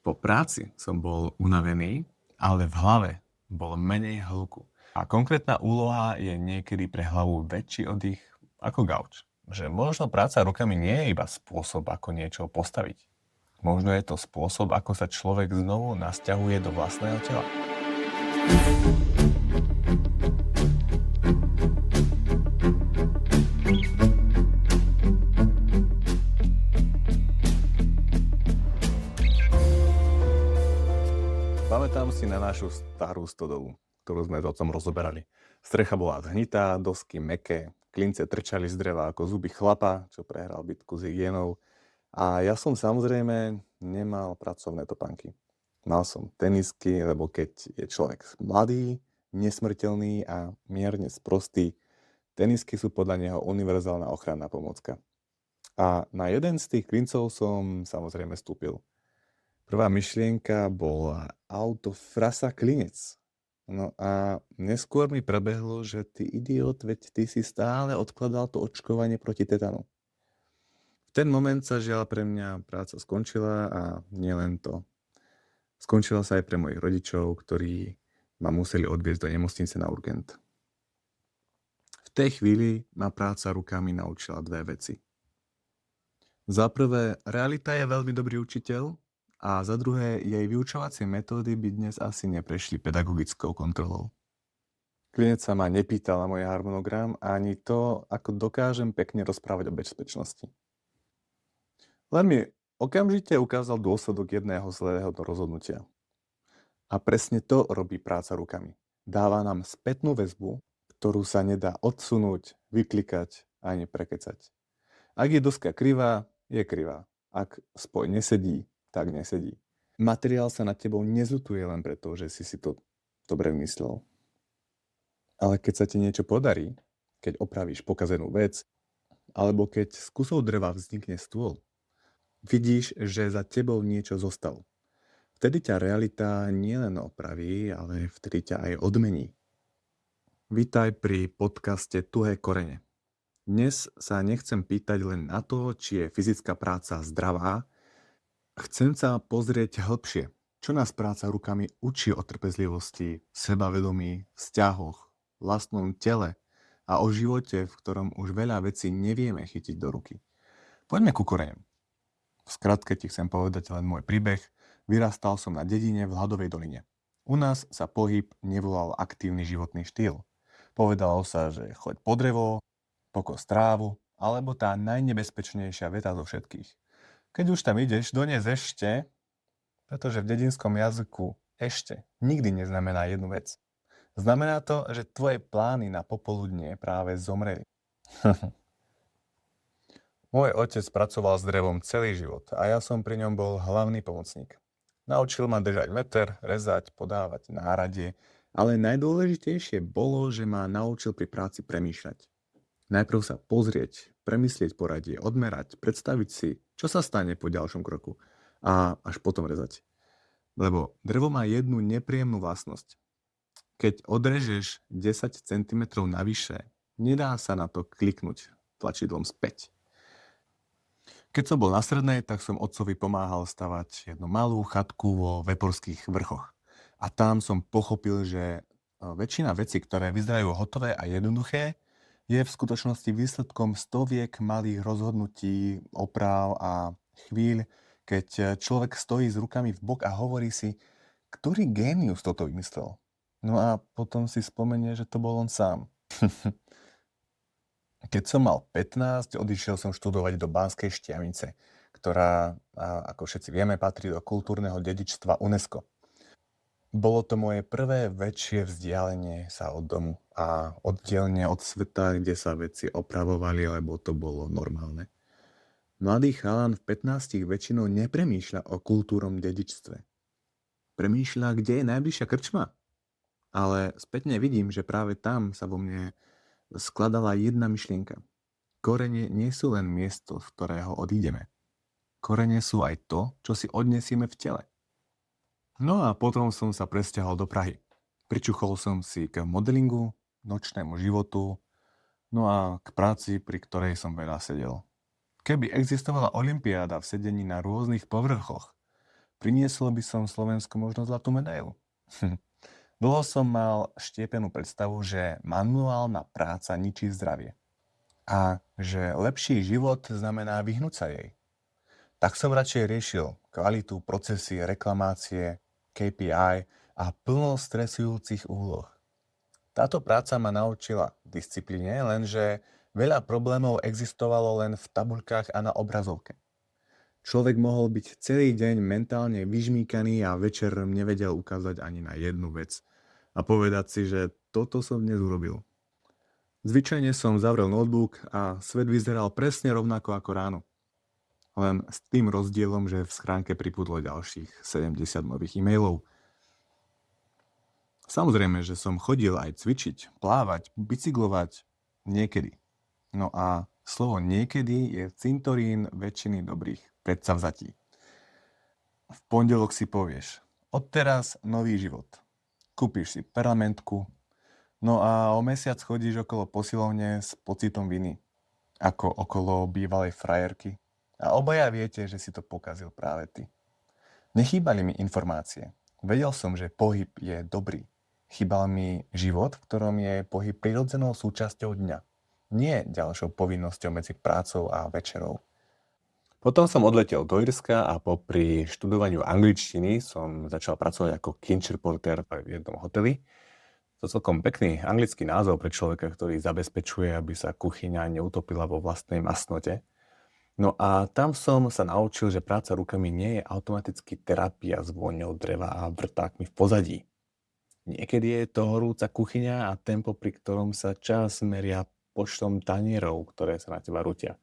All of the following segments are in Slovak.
Po práci som bol unavený, ale v hlave bolo menej hluku. A konkrétna úloha je niekedy pre hlavu väčší oddych ako gauč. Že možno práca rukami nie je iba spôsob, ako niečo postaviť. Možno je to spôsob, ako sa človek znovu nasťahuje do vlastného tela. Pamätám si na našu starú stodolu, ktorú sme o tom rozoberali. Strecha bola zhnitá, dosky mäkké, klince trčali z dreva ako zuby chlapa, čo prehral bitku s hygienou. A ja som samozrejme nemal pracovné topánky. Mal som tenisky, lebo keď je človek mladý, nesmrteľný a mierne sprostý, tenisky sú podľa neho univerzálna ochranná pomôcka. A na jeden z tých klincov som samozrejme vstúpil. Prvá myšlienka bola auto frasa klinec. No a neskôr mi prebehlo, že ty idiot, veď ty si stále odkladal to očkovanie proti tetanu. V ten moment sa žiaľ pre mňa práca skončila a nielen to. Skončila sa aj pre mojich rodičov, ktorí ma museli odviezť do nemocnice na urgent. V tej chvíli ma práca rukami naučila dve veci. Za prvé, realita je veľmi dobrý učiteľ, a za druhé, jej vyučovacie metódy by dnes asi neprešli pedagogickou kontrolou. Klienec sa ma nepýtal na môj harmonogram ani to, ako dokážem pekne rozprávať o bezpečnosti. Len mi okamžite ukázal dôsledok jedného zlého rozhodnutia. A presne to robí práca rukami. Dáva nám spätnú väzbu, ktorú sa nedá odsunúť, vyklikať ani prekecať. Ak je doska krivá, je krivá. Ak spoj nesedí, tak nesedí. Materiál sa nad tebou nezľutuje len preto, že si to dobre vymyslel. Ale keď sa ti niečo podarí, keď opravíš pokazenú vec, alebo keď z kusov dreva vznikne stôl, vidíš, že za tebou niečo zostalo. Vtedy ťa realita nielen opraví, ale vtedy ťa aj odmení. Vítaj pri podcaste Tuhé korene. Dnes sa nechcem pýtať len na to, či je fyzická práca zdravá. Chcem sa pozrieť hĺbšie, čo nás práca rukami učí o trpezlivosti, sebavedomí, vzťahoch, vlastnom tele a o živote, v ktorom už veľa vecí nevieme chytiť do ruky. Poďme ku koreňom. V skratke ti chcem povedať len môj príbeh. Vyrastal som na dedine v Hladovej doline. U nás sa pohyb nevolal aktívny životný štýl. Povedalo sa, že choď po drevo, pokos trávu, alebo tá najnebezpečnejšia veta zo všetkých. Keď už tam ideš, donies ešte, pretože v dedinskom jazyku ešte nikdy neznamená jednu vec. Znamená to, že tvoje plány na popoludnie práve zomreli. Môj otec pracoval s drevom celý život a ja som pri ňom bol hlavný pomocník. Naučil ma držať meter, rezať, podávať náradie, ale najdôležitejšie bolo, že ma naučil pri práci premýšľať. Najprv sa pozrieť, premyslieť poradie, odmerať, predstaviť si, čo sa stane po ďalšom kroku a až potom rezať. Lebo drevo má jednu nepríjemnú vlastnosť. Keď odrežeš 10 cm navyše, nedá sa na to kliknúť tlačidlom späť. Keď som bol na strednej, tak som otcovi pomáhal stavať jednu malú chatku vo Veporských vrchoch. A tam som pochopil, že väčšina vecí, ktoré vyzerajú hotové a jednoduché, je v skutočnosti výsledkom stoviek malých rozhodnutí, opráv a chvíľ, keď človek stojí s rukami v bok a hovorí si, ktorý génius toto vymyslel. No a potom si spomenie, že to bol on sám. Keď som mal 15, odišiel som študovať do Banskej Štiavnice, ktorá, ako všetci vieme, patrí do kultúrneho dedičstva UNESCO. Bolo to moje prvé väčšie vzdialenie sa od domu a oddielne od sveta, kde sa veci opravovali, lebo to bolo normálne. Mladý chalan v 15 väčšinou nepremýšľa o kultúrnom dedičstve. Premýšľa, kde je najbližšia krčma. Ale spätne vidím, že práve tam sa vo mne skladala jedna myšlienka. Korene nie sú len miesto, z ktorého odídeme. Korene sú aj to, čo si odnesieme v tele. No a potom som sa presťahol do Prahy. Pričuchol som si k modelingu, nočnému životu, no a k práci, pri ktorej som veľa sedel. Keby existovala olympiáda v sedení na rôznych povrchoch, priniesol by som Slovensku možno zlatú medailu. Dlho som mal štiepenú predstavu, že manuálna práca ničí zdravie a že lepší život znamená vyhnúť sa jej. Tak som radšej riešil kvalitu, procesy, reklamácie, KPI a plno stresujúcich úloh. Táto práca ma naučila disciplíne, lenže veľa problémov existovalo len v tabuľkách a na obrazovke. Človek mohol byť celý deň mentálne vyžmýkaný a večer nevedel ukázať ani na jednu vec a povedať si, že toto som dnes urobil. Zvyčajne som zavrel notebook a svet vyzeral presne rovnako ako ráno. Len s tým rozdielom, že v schránke pripudlo ďalších 70 nových e-mailov. Samozrejme, že som chodil aj cvičiť, plávať, bicyklovať niekedy. No a slovo niekedy je cintorín väčšiny dobrých predsavzatí. V pondelok si povieš, odteraz nový život. Kúpiš si perlamentku, no a o mesiac chodíš okolo posilovne s pocitom viny, ako okolo bývalej frajerky. A obaja viete, že si to pokazil práve ty. Nechýbali mi informácie. Vedel som, že pohyb je dobrý. Chýbal mi život, v ktorom je pohyb prirodzenou súčasťou dňa. Nie ďalšou povinnosťou medzi prácou a večerou. Potom som odletel do Írska a popri študovaniu angličtiny som začal pracovať ako kitchen reporter v jednom hoteli. To je celkom pekný anglický názov pre človeka, ktorý zabezpečuje, aby sa kuchyňa neutopila vo vlastnej masnote. No a tam som sa naučil, že práca rukami nie je automaticky terapia s vôňou dreva a vrtákmi v pozadí. Niekedy je to horúca kuchyňa a tempo, pri ktorom sa čas meria počtom tanierov, ktoré sa na teba rutia.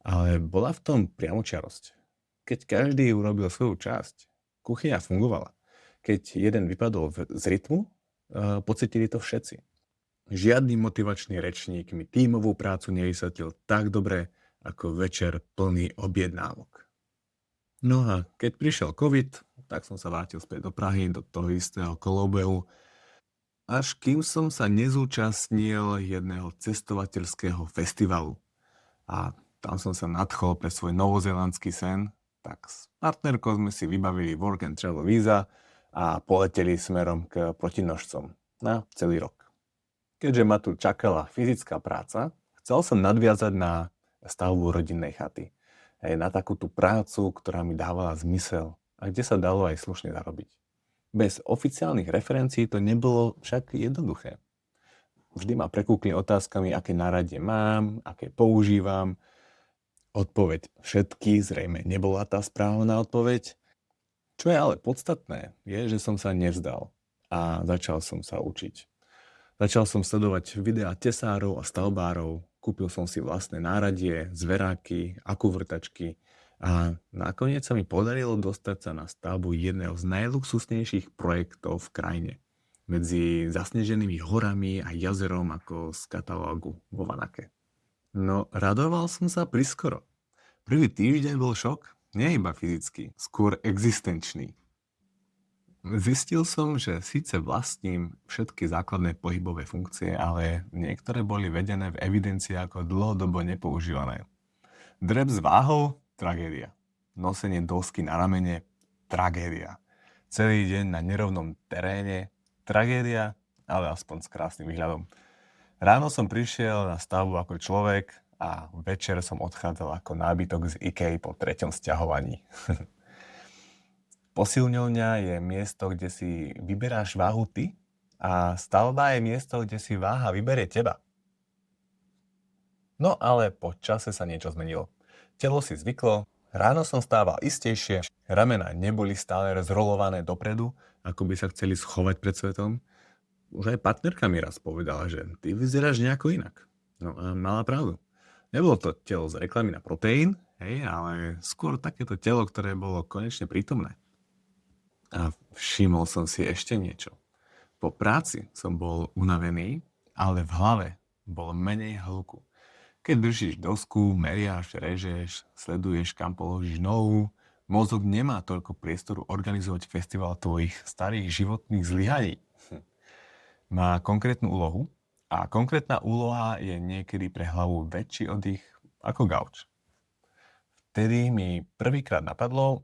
Ale bola v tom priamočiarosť. Keď každý urobil svoju časť, kuchyňa fungovala. Keď jeden vypadol z rytmu, pocítili to všetci. Žiadny motivačný rečník mi tímovú prácu nevysvetlil tak dobre, ako večer plný objednávok. No a keď prišiel COVID, tak som sa vrátil späť do Prahy, do toho istého kolobehu, až kým som sa nezúčastnil jedného cestovateľského festivalu. A tam som sa nadchol pre svoj novozélandský sen, tak s partnerkou sme si vybavili work and travel víza a poleteli smerom k protinožcom na celý rok. Keďže ma tu čakala fyzická práca, chcel som nadviazať na stavbu rodinnej chaty. Na takú tú prácu, ktorá mi dávala zmysel a kde sa dalo aj slušne zarobiť. Bez oficiálnych referencií to nebolo však jednoduché. Vždy ma prekúkli otázkami, aké náradie mám, aké používam. Odpoveď všetky zrejme nebola tá správna odpoveď. Čo je ale podstatné, je, že som sa nevzdal a začal som sa učiť. Začal som sledovať videá tesárov a stavbárov, kúpil som si vlastné náradie, zveráky, akuvrtačky a nakoniec sa mi podarilo dostať sa na stavbu jedného z najluxusnejších projektov v krajine. Medzi zasneženými horami a jazerom ako z katalógu vo Vanake. No radoval som sa priskoro. Prvý týždeň bol šok, nie iba fyzický, skôr existenčný. Zistil som, že síce vlastním všetky základné pohybové funkcie, ale niektoré boli vedené v evidencii ako dlhodobo nepoužívané. Drep s váhou? Tragédia. Nosenie dosky na ramene? Tragédia. Celý deň na nerovnom teréne? Tragédia, ale aspoň s krásnym výhľadom. Ráno som prišiel na stavbu ako človek a večer som odchádzal ako nábytok z IKEA po 3. sťahovaní. Posilňovňa je miesto, kde si vyberáš váhu ty a stavba je miesto, kde si váha vyberie teba. No ale po čase sa niečo zmenilo. Telo si zvyklo, ráno som stával istejšie, ramená neboli stále zrolované dopredu, ako by sa chceli schovať pred svetom. Už aj partnerka mi raz povedala, že ty vyzeráš nejako inak. No a mala pravdu. Nebolo to telo z reklamy na proteín, ale skôr takéto telo, ktoré bolo konečne prítomné. A všimol som si ešte niečo. Po práci som bol unavený, ale v hlave bolo menej hluku. Keď držíš dosku, meriaš, režeš, sleduješ, kam položíš nohu, mozog nemá toľko priestoru organizovať festival tvojich starých životných zlyhaní. Má konkrétnu úlohu a konkrétna úloha je niekedy pre hlavu väčší oddych ako gauč. Vtedy mi prvýkrát napadlo,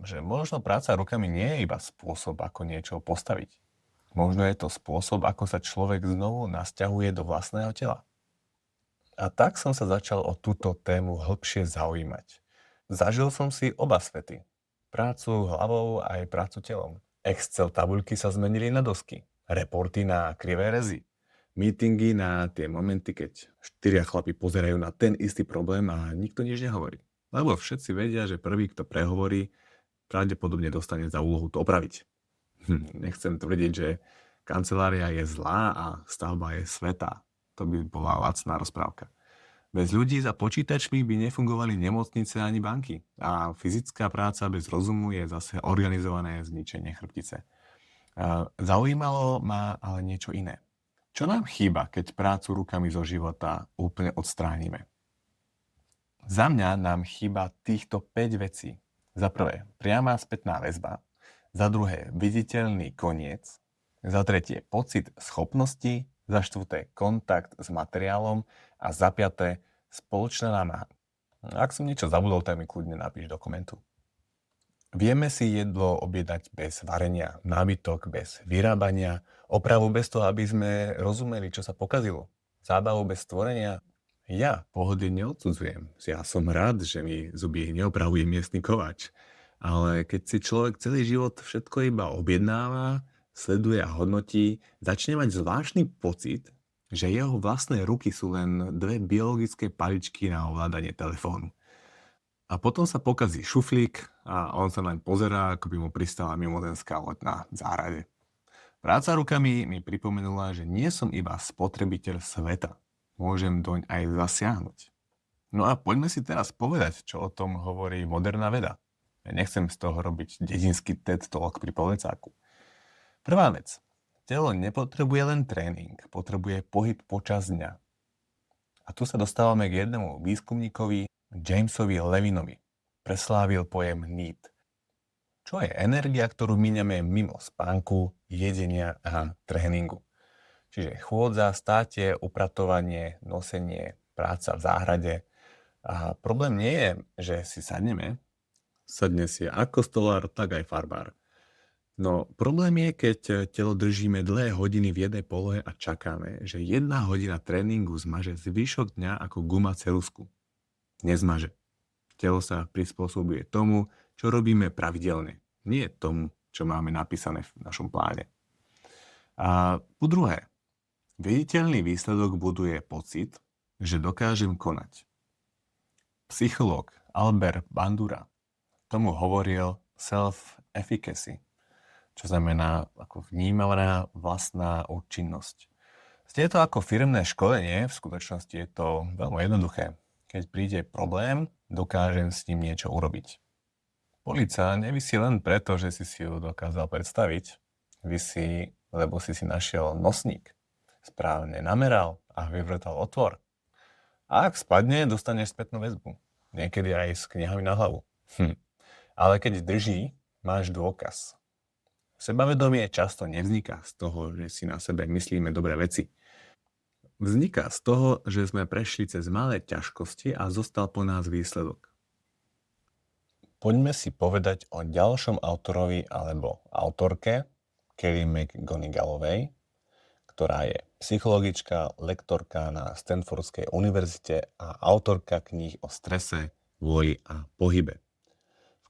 že možno práca rukami nie je iba spôsob, ako niečo postaviť. Možno je to spôsob, ako sa človek znovu nasťahuje do vlastného tela. A tak som sa začal o túto tému hĺbšie zaujímať. Zažil som si oba svety. Prácu hlavou aj prácu telom. Excel tabuľky sa zmenili na dosky. Reporty na krivé rezy. Meetingy na tie momenty, keď 4 chlapi pozerajú na ten istý problém a nikto nič nehovorí. Lebo všetci vedia, že prvý, kto prehovorí, pravdepodobne dostane za úlohu to opraviť. Nechcem tvrdiť, že kancelária je zlá a stavba je svätá. To by bola lacná rozprávka. Bez ľudí za počítačmi by nefungovali nemocnice ani banky. A fyzická práca bez rozumu je zase organizované zničenie chrbtice. Zaujímalo ma ale niečo iné. Čo nám chýba, keď prácu rukami zo života úplne odstránime? Za mňa nám chýba týchto 5 vecí. Za prvé, priama spätná väzba. Za druhé, viditeľný koniec. Za tretie, pocit schopnosti. Za štvrté, kontakt s materiálom. A za piaté, spoločná námaha. Ak som niečo zabudol, tak mi kľudne napíš do komentu. Vieme si jedlo objednať bez varenia, nábytok bez vyrábania, opravu bez toho, aby sme rozumeli, čo sa pokazilo, zábavu bez stvorenia. Ja pohody neodsudzujem. Ja som rád, že mi zuby neopravuje miestny kováč. Ale keď si človek celý život všetko iba objednáva, sleduje a hodnotí, začne mať zvláštny pocit, že jeho vlastné ruky sú len 2 biologické paličky na ovládanie telefónu. A potom sa pokazí šuflík a on sa naň pozerá, ako by mu pristala mimozemská loď na záhrade. Práca rukami mi pripomenula, že nie som iba spotrebiteľ sveta. Môžem doň aj zasiahnuť. No a poďme si teraz povedať, čo o tom hovorí moderná veda. Ja nechcem z toho robiť dedinský TED Talk pri polecáku. Prvá vec. Telo nepotrebuje len tréning, potrebuje pohyb počas dňa. A tu sa dostávame k jednému výskumníkovi, Jamesovi Levinovi. Preslávil pojem NEAT. Čo je energia, ktorú míňame mimo spánku, jedenia a tréningu. Čiže chôdza, státie, upratovanie, nosenie, práca v záhrade. A problém nie je, že si sadneme. Sadne si ako stolár, tak aj farbár. No problém je, keď telo držíme dlhé hodiny v jednej polohe a čakáme, že 1 hodina tréningu zmaže zvyšok dňa ako guma ceruzku. Nezmaže. Telo sa prispôsobuje tomu, čo robíme pravidelne. Nie tomu, čo máme napísané v našom pláne. A po druhé, viditeľný výsledok buduje pocit, že dokážem konať. Psychológ Albert Bandura tomu hovoril self-efficacy, čo znamená ako vnímaná vlastná účinnosť. Je to ako firemné školenie, v skutočnosti je to veľmi jednoduché. Keď príde problém, dokážem s ním niečo urobiť. Polica nevisí len preto, že si ju dokázal predstaviť. Visí, lebo si našiel nosník, správne nameral a vyvrtal otvor. A ak spadne, dostaneš spätnú väzbu. Niekedy aj s knihami na hlavu. Ale keď drží, máš dôkaz. Sebavedomie často nevzniká z toho, že si na sebe myslíme dobré veci. Vzniká z toho, že sme prešli cez malé ťažkosti a zostal po nás výsledok. Poďme si povedať o ďalšom autorovi alebo autorke, Kelly McGonigalovej, ktorá je psychologička, lektorka na Stanfordskej univerzite a autorka kníh o strese, vôli a pohybe.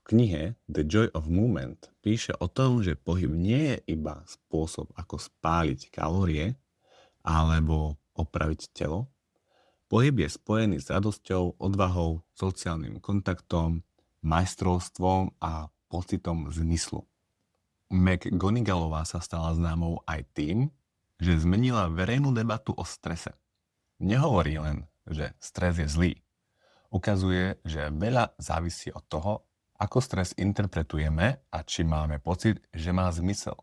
V knihe The Joy of Movement píše o tom, že pohyb nie je iba spôsob, ako spáliť kalórie alebo opraviť telo. Pohyb je spojený s radosťou, odvahou, sociálnym kontaktom, majstrovstvom a pocitom zmyslu. McGonigalová sa stala známou aj tým, že zmenila verejnú debatu o strese. Nehovorí len, že stres je zlý. Ukazuje, že veľa závisí od toho, ako stres interpretujeme a či máme pocit, že má zmysel.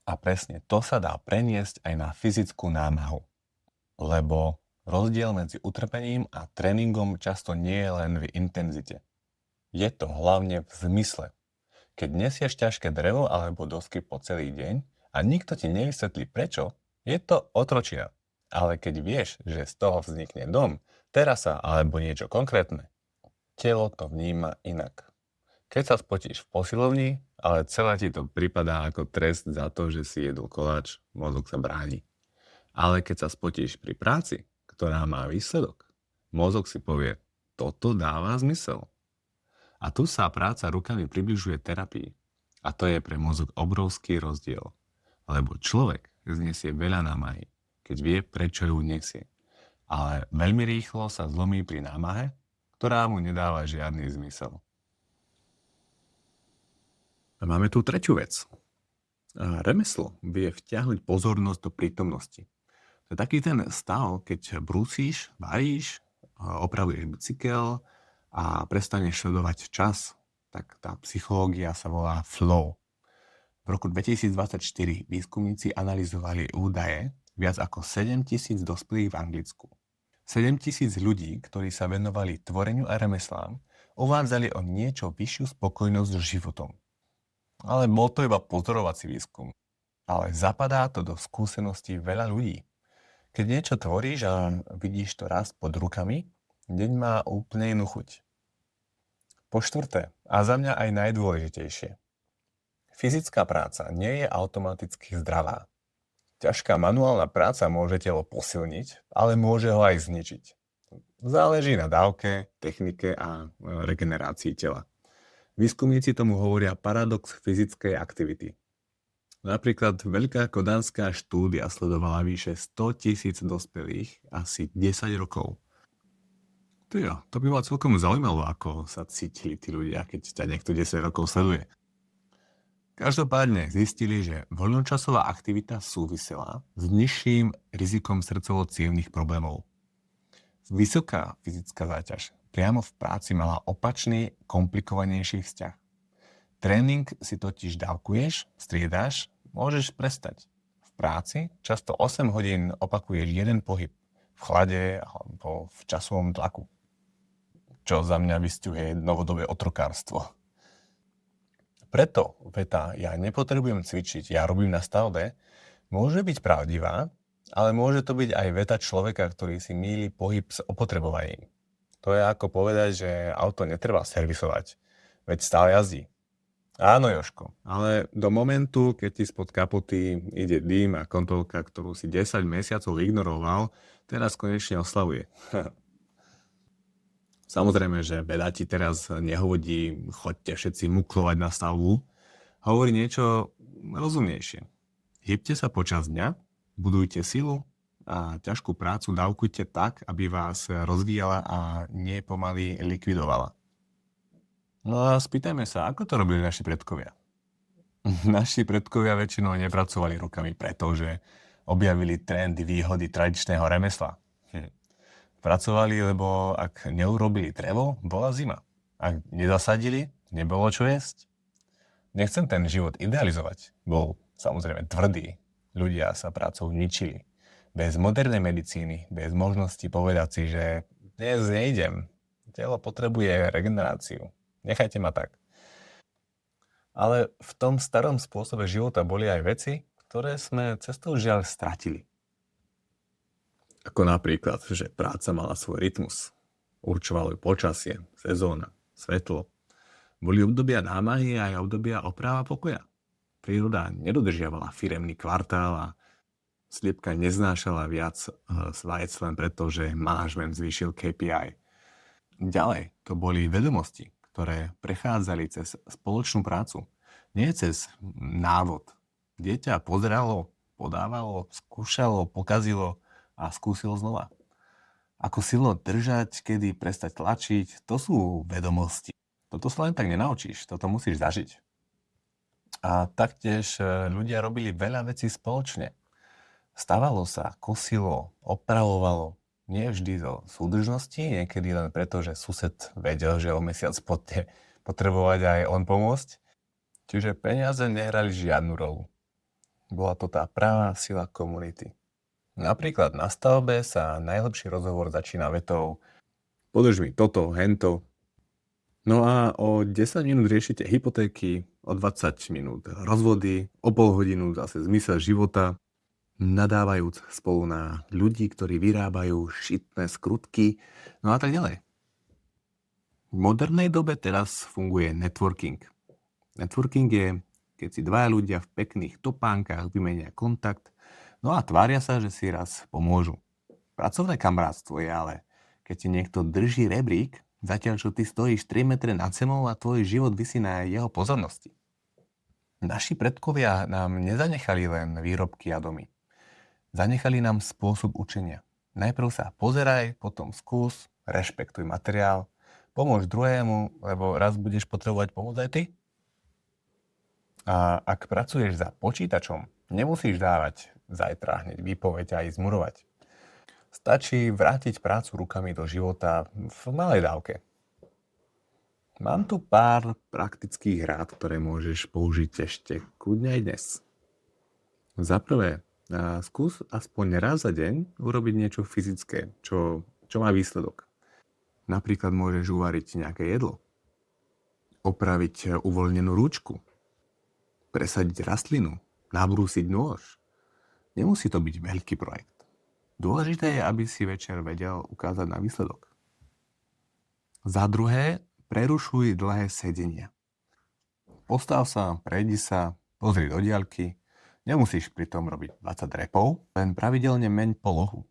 A presne to sa dá preniesť aj na fyzickú námahu. Lebo rozdiel medzi utrpením a tréningom často nie je len v intenzite. Je to hlavne v zmysle. Keď nesieš ťažké drevo alebo dosky po celý deň a nikto ti nevysvetlí prečo, je to otročina. Ale keď vieš, že z toho vznikne dom, terasa alebo niečo konkrétne, telo to vníma inak. Keď sa spotíš v posilovni, ale celé ti to pripadá ako trest za to, že si jedol koláč, mozog sa bráni. Ale keď sa spotíš pri práci, ktorá má výsledok, mozog si povie, toto dáva zmysel. A tu sa práca rukami približuje terapii. A to je pre mozog obrovský rozdiel. Lebo človek znesie veľa námahy, keď vie, prečo ju nesie. Ale veľmi rýchlo sa zlomí pri námahe, ktorá mu nedáva žiadny zmysel. A máme tu tretiu vec. Remeslo vie vťahnuť pozornosť do prítomnosti. To je taký ten stav, keď brúsíš, varíš, opravuješ bicykel a prestaneš sledovať čas, tak tá psychológia sa volá flow. V roku 2024 výskumníci analyzovali údaje viac ako 7,000 dospelých v Anglicku. 7,000 ľudí, ktorí sa venovali tvoreniu a remeslám, uvádzali o niečo vyššiu spokojnosť s životom. Ale bol to iba pozorovací výskum. Ale zapadá to do skúseností veľa ľudí. Keď niečo tvoríš a vidíš to rast pod rukami, deň má úplne inú chuť. Po štvrté, a za mňa aj najdôležitejšie. Fyzická práca nie je automaticky zdravá. Ťažká manuálna práca môže telo posilniť, ale môže ho aj zničiť. Záleží na dávke, technike a regenerácii tela. Výskumníci tomu hovoria paradox fyzickej aktivity. Napríklad veľká kodánska štúdia sledovala vyše 100,000 dospelých asi 10 rokov. To by bolo celkom zaujímavé, ako sa cítili tí ľudia, keď ťa niekto 10 rokov sleduje. Každopádne zistili, že voľnočasová aktivita súvisela s nižším rizikom srdcovo-cievnych problémov. Vysoká fyzická záťaž priamo v práci mala opačný, komplikovanejší vzťah. Tréning si totiž dávkuješ, striedáš, môžeš prestať. V práci často 8 hodín opakuješ jeden pohyb v chlade alebo v časovom tlaku, čo za mňa vysťuje novodobé otrokárstvo. Preto veta ja nepotrebujem cvičiť, ja robím na stavbe, môže byť pravdivá, ale môže to byť aj veta človeka, ktorý si mýli pohyb s opotrebovaním. To je ako povedať, že auto netreba servisovať, veď stále jazdí. Áno, Jožko, ale do momentu, keď ti spod kapoty ide dým a kontrolka, ktorú si 10 mesiacov ignoroval, teraz konečne oslavuje. Samozrejme, že veda ti teraz nehovodí, choďte všetci muklovať na stavbu. Hovorí niečo rozumnejšie. Hybte sa počas dňa, budujte silu a ťažkú prácu dávkujte tak, aby vás rozvíjala a nie pomaly likvidovala. No a spýtajme sa, ako to robili naši predkovia? Naši predkovia väčšinou nepracovali rukami, pretože objavili trendy, výhody tradičného remesla. Pracovali, lebo ak neurobili drevo, bola zima. Ak nezasadili, nebolo čo jesť. Nechcem ten život idealizovať. Bol samozrejme tvrdý. Ľudia sa prácou ničili. Bez modernej medicíny, bez možnosti povedať si, že dnes nejdem. Telo potrebuje regeneráciu. Nechajte ma tak. Ale v tom starom spôsobe života boli aj veci, ktoré sme cestou žiaľ stratili. Ako napríklad, že práca mala svoj rytmus. Určovalo ju počasie, sezóna, svetlo. Boli obdobia námahy a aj obdobia opráva pokoja. Príroda nedodržiavala firemný kvartál a sliepka neznášala viac vajec len preto, že manažment zvýšil KPI. Ďalej, to boli vedomosti, ktoré prechádzali cez spoločnú prácu. Nie cez návod. Dieťa pozeralo, podávalo, skúšalo, pokazilo a skúsil znova. Ako silno držať, kedy prestať tlačiť, to sú vedomosti. Toto sa len tak nenaučíš, toto musíš zažiť. A taktiež ľudia robili veľa vecí spoločne. Stavalo sa, kosilo, opravovalo. Nie vždy zo súdržnosti, niekedy len preto, že sused vedel, že o mesiac potrebovať aj on pomôcť. Čiže peniaze nehrali žiadnu rolu. Bola to tá pravá sila komunity. Napríklad na stavbe sa najlepší rozhovor začína vetou podrž mi toto, hento. No a o 10 minút riešite hypotéky, o 20 minút rozvody, o pol hodinu zase zmysel života, nadávajúc spolu na ľudí, ktorí vyrábajú šitné skrutky, no a tak ďalej. V modernej dobe teraz funguje networking. Networking je, keď si dvaja ľudia v pekných topánkach vymenia kontakt, no a tvária sa, že si raz pomôžu. Pracovné kamarátstvo je ale, keď ti niekto drží rebrík, zatiaľ čo ty stojíš 3 metre nad zemou a tvoj život visí na jeho pozornosti. Naši predkovia nám nezanechali len výrobky a domy. Zanechali nám spôsob učenia. Najprv sa pozeraj, potom skús, rešpektuj materiál, pomôž druhému, lebo raz budeš potrebovať pomoc aj ty. A ak pracuješ za počítačom, nemusíš dávať zajtra hneď výpoveď a ísť murovať. Stačí vrátiť prácu rukami do života v malej dávke. Mám tu pár praktických rád, ktoré môžeš použiť ešte kľudne aj dnes. Za prvé, skús aspoň raz za deň urobiť niečo fyzické, čo má výsledok. Napríklad môžeš uvariť nejaké jedlo, opraviť uvoľnenú ručku, presadiť rastlinu, nabrúsiť nôž. Nemusí to byť veľký projekt. Dôležité je, aby si večer vedel ukázať na výsledok. Za druhé, prerušuj dlhé sedenia. Postav sa, prejdi sa, pozri do diaľky. Nemusíš pritom robiť 20 repov, len pravidelne meň polohu.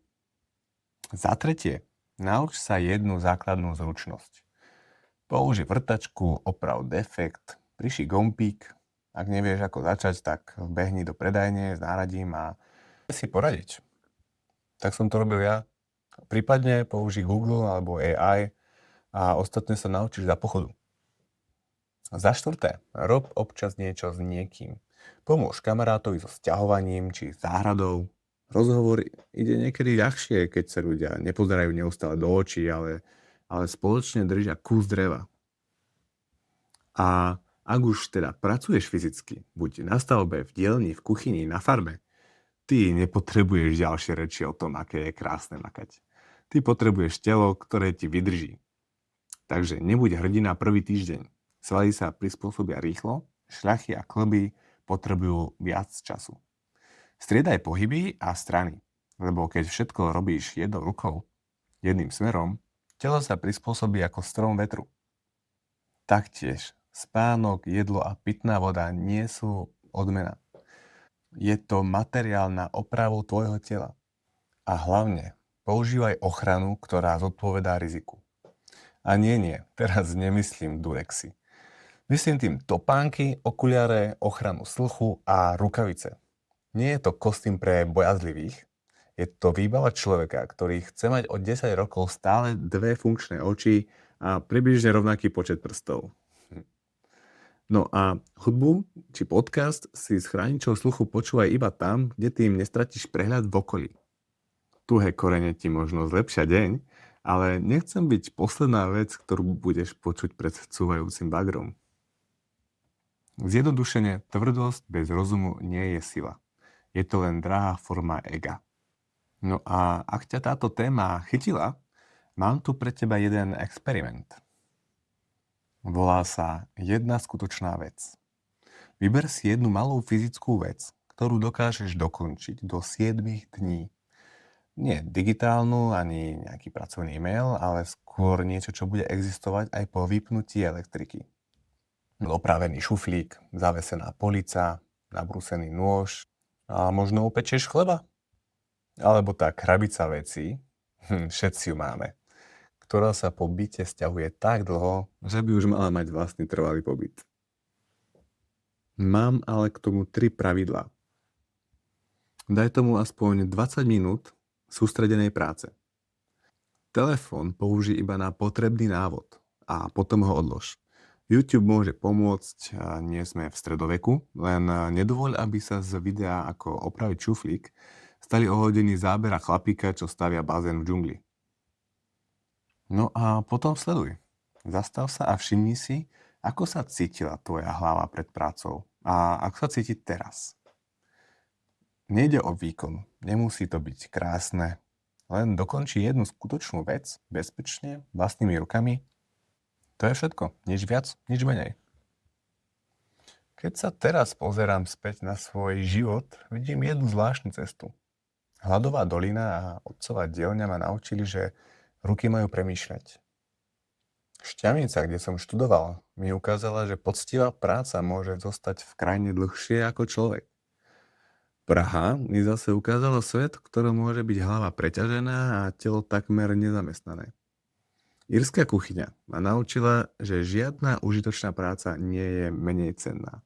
Za tretie, nauč sa jednu základnú zručnosť. Použij vrtačku, oprav defekt, prišij gombík. Ak nevieš, ako začať, tak behni do predajne s náradím a si poradiť. Tak som to robil ja. Prípadne použij Google alebo AI a ostatné sa naučíš za pochodu. Za štvrté, rob občas niečo s niekým. Pomôž kamarátovi so sťahovaním či záhradou. Rozhovor ide niekedy ľahšie, keď sa ľudia nepozerajú neustále do očí, ale spoločne držia kus dreva. A ak už teda pracuješ fyzicky, buď na stavbe, v dielni, v kuchyni, na farme, ty nepotrebuješ ďalšie reči o tom, aké je krásne makať. Ty potrebuješ telo, ktoré ti vydrží. Takže nebuď hrdina prvý týždeň. Svaly sa prispôsobia rýchlo, šľachy a klby potrebujú viac času. Striedaj pohyby a strany, lebo keď všetko robíš jednou rukou, jedným smerom, telo sa prispôsobí ako strom vetru. Taktiež spánok, jedlo a pitná voda nie sú odmena. Je to materiál na opravu tvojho tela. A hlavne, používaj ochranu, ktorá zodpovedá riziku. A nie, teraz nemyslím Durexy. Myslím tým topánky, okuliare, ochranu sluchu a rukavice. Nie je to kostým pre bojazlivých, je to výbava človeka, ktorý chce mať od 10 rokov stále dve funkčné oči a približne rovnaký počet prstov. No a hudbu či podcast si s chráničou sluchu počúvaj iba tam, kde tým nestratíš prehľad v okolí. Tuhé korene ti možno zlepšia deň, ale nechcem byť posledná vec, ktorú budeš počuť pred cúvajúcim bagrom. Zjednodušene, tvrdosť bez rozumu nie je sila. Je to len drahá forma ega. No a ak ťa táto téma chytila, mám tu pre teba jeden experiment. Volá sa jedna skutočná vec. Vyber si jednu malú fyzickú vec, ktorú dokážeš dokončiť do 7 dní. Nie digitálnu ani nejaký pracovný e-mail, ale skôr niečo, čo bude existovať aj po vypnutí elektriky. Opravený šuflík, zavesená polica, nabrúsený nôž a možno upečieš chleba. Alebo tá krabica vecí, všetci ju máme, ktorá sa po byte sťahuje tak dlho, že by už mala mať vlastný trvalý pobyt. Mám ale k tomu 3 pravidlá. Daj tomu aspoň 20 minút sústredenej práce. Telefón použij iba na potrebný návod a potom ho odlož. YouTube môže pomôcť, nie sme v stredoveku, len nedovoľ, aby sa z videa ako opraviť šuflík stali ohodený záber a chlapíka, čo stavia bazén v džungli. No a potom sleduj. Zastav sa a všimni si, ako sa cítila tvoja hlava pred prácou a ako sa cíti teraz. Nejde o výkon, nemusí to byť krásne, len dokončí jednu skutočnú vec bezpečne, vlastnými rukami. To je všetko, nič viac, nič menej. Keď sa teraz pozerám späť na svoj život, vidím jednu zvláštnu cestu. Hladová dolina a otcová dielňa ma naučili, že ruky majú premýšľať. Šťavnica, kde som študoval, mi ukázala, že poctivá práca môže zostať v krajine dlhšie ako človek. Praha mi zase ukázala svet, v ktorom môže byť hlava preťažená a telo takmer nezamestnané. Írska kuchyňa ma naučila, že žiadna užitočná práca nie je menej cenná.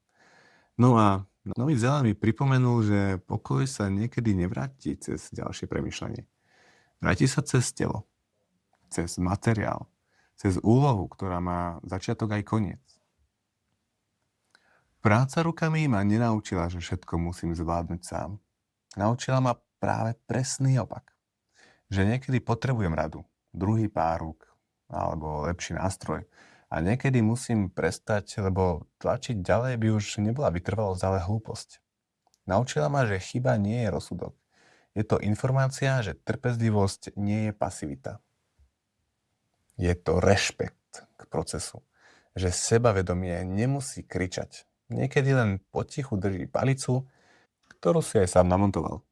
No a Nový Zéland mi pripomenul, že pokoj sa niekedy nevráti cez ďalšie premýšľanie. Vráti sa cez telo, cez materiál, cez úlohu, ktorá má začiatok aj koniec. Práca rukami ma nenaučila, že všetko musím zvládnuť sám. Naučila ma práve presný opak. Že niekedy potrebujem radu, druhý pár rúk alebo lepší nástroj. A niekedy musím prestať, lebo tlačiť ďalej by už nebola vytrvalosť, ale hlúposť. Naučila ma, že chyba nie je rozsudok. Je to informácia, že trpezlivosť nie je pasivita. Je to rešpekt k procesu. Že sebavedomie nemusí kričať. Niekedy len potichu drží palicu, ktorú si aj sám namontoval.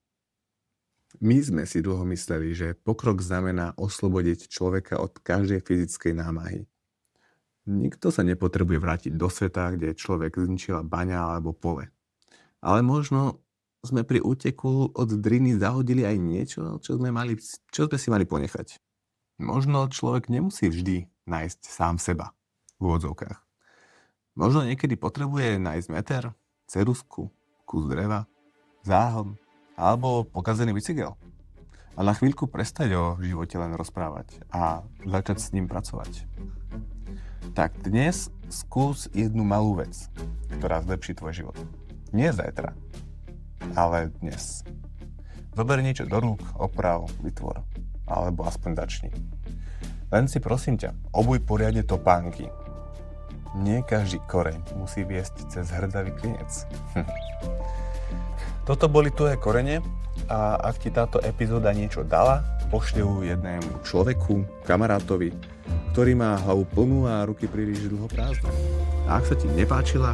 My sme si dlho mysleli, že pokrok znamená oslobodiť človeka od každej fyzickej námahy. Nikto sa nepotrebuje vrátiť do sveta, kde človek zničila baňa alebo pole. Ale možno sme pri úteku od driny zahodili aj niečo, čo sme si mali ponechať. Možno človek nemusí vždy nájsť sám seba v úvodzovkách. Možno niekedy potrebuje nájsť meter, ceruzku, kus dreva, záhon alebo pokazený bicykel. A na chvíľku prestať o živote len rozprávať a začať s ním pracovať. Tak dnes skús jednu malú vec, ktorá zlepší tvoj život. Nie zajtra, ale dnes. Zober niečo do rúk, oprav, vytvor, alebo aspoň začni. Len si prosím ťa, obuj poriadne topánky. Nie každý koreň musí viesť cez hrdzavý klinec. Toto boli tvoje korene a ak ti táto epizóda niečo dala, pošli ju jednému človeku, kamarátovi, ktorý má hlavu plnú a ruky príliš dlho prázdne. A ak sa ti nepáčila,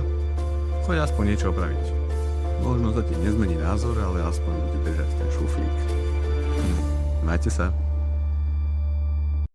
choď aspoň niečo opraviť. Možno sa ti nezmení názor, ale aspoň bude držať ten šuflík. Majte sa.